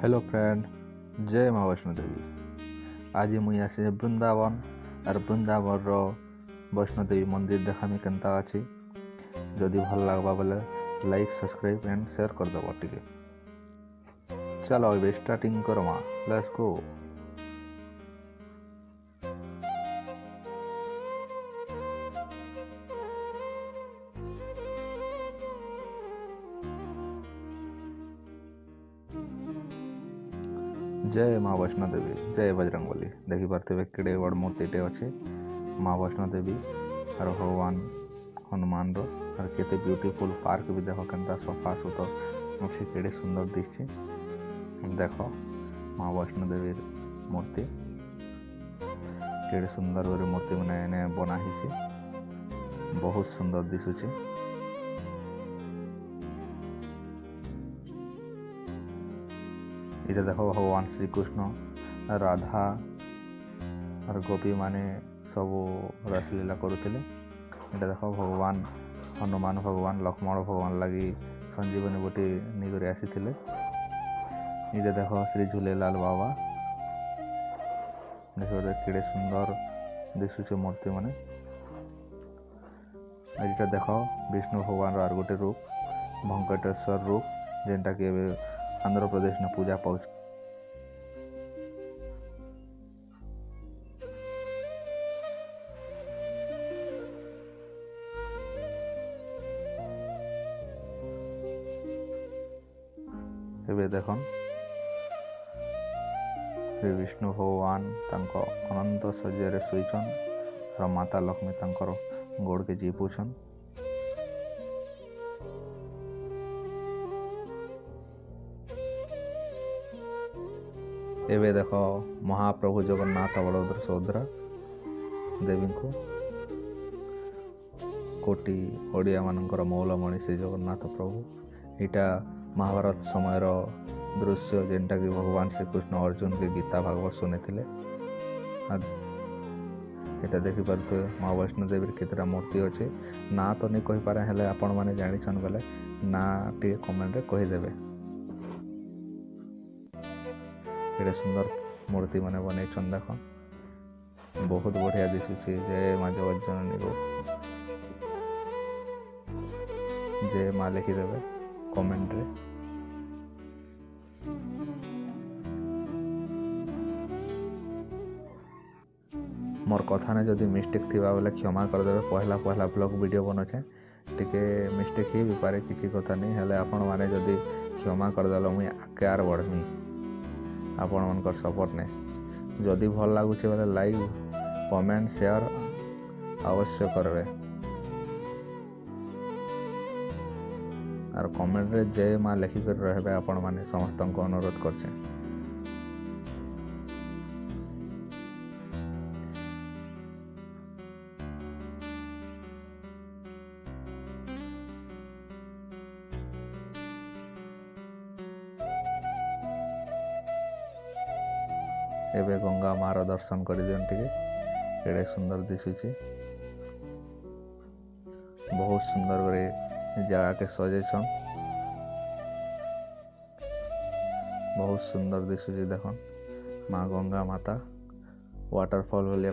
Hello friend, जय माँ वैष्णो देवी। आज मुई आसे बृंदावन और बृंदावन रो वैष्णो देवी मंदिर देखामी केनता अच्छी। जदि भल लगवा बोले लाइक सब्सक्राइब एंड शेयर कर दबो टिके। चलो अब स्टार्टिंग करमा, लेट्स गो। जय माँ वैष्णो देवी, जय बजरंगबली। देखी पार्थे केड़े बड़ मूर्तिटे अच्छे माँ वैष्णो देवी और भगवान हनुमान रो। और केते ब्यूटीफुल पार्क भी देखो केनता सफा सुतर अच्छे, केड़े सुंदर दिसছে। देखो माँ वैष्णो देवी मूर्ति केड़े सुंदर मूर्ति मैंने बना ही, बहुत सुंदर दिशुचे। इधर देखो भगवान श्री कृष्ण, राधा और गोपी माने सब रासलीला करुले। इधर देखो भगवान हनुमान भगवान लक्ष्मण भगवान लगी संजीवनी बोटी नहीं आसी। इधर देखो श्री झूलेलाल बाबा, देखो केड़े सुंदर दिशुचे मूर्ति माने। इधर देखो विष्णु भगवान और गोटे रूप वेंकटेश्वर रूप, जेनटा कि आंध्र प्रदेश में पूजा पाउछ। एबे देखन श्री विष्णु भगवान तांको अनंत शय्यारे शोइछन और माता लक्ष्मी तांकर गोड़ के जीपुछन। एबे देखो महाप्रभु जगन्नाथ बलभद्र सुभद्रा देवी को कोटि ओडिया मानकर मौलमणि श्री जगन्नाथ प्रभु। इटा महाभारत समय दृश्य, जेनटा कि भगवान श्री कृष्ण अर्जुन के गीता भागवत शुने थिले। इटा देखि पारते माँ वैष्णो देवी केतरा मूर्ति अच्छे। ना तो नहीं कहि पारे, हेले आपण माने जानिछन बेले ना टे कमेंट रे कहि देबे। केड़े सुंदर मूर्ति माने बनैछन देखो, बहुत बढ़िया दिसुची। जय माँ जगज्जननी को जय माँ लिखि देबे कमेंट रे। मोर कथा ने जदि मिस्टेक थिबा बेले क्षमा कर देबे। पहला ब्लॉग वीडियो बनोछे, टिके मिस्टेक ही भी पारे, किसी कथा नहीं। हेले आपण माने जदि क्षमा कर देलो मुई आके आर बढ़मी आपण मनकर सपोर्ट ने। जदि भल लागुचे बेले लाइक कमेंट शेयर अवश्य करबे। और कमेंट रे जय माँ लिखिक रहबे आपण माने समस्त को अनुरोध करछे। एबे गंगा मार दर्शन कर दियन टिके, केड़े सुंदर दिसुची। बहुत सुंदर करे जगह के सजेछन, बहुत सुंदर दिसुची। देखन माँ गंगा माता वाटरफॉल वाले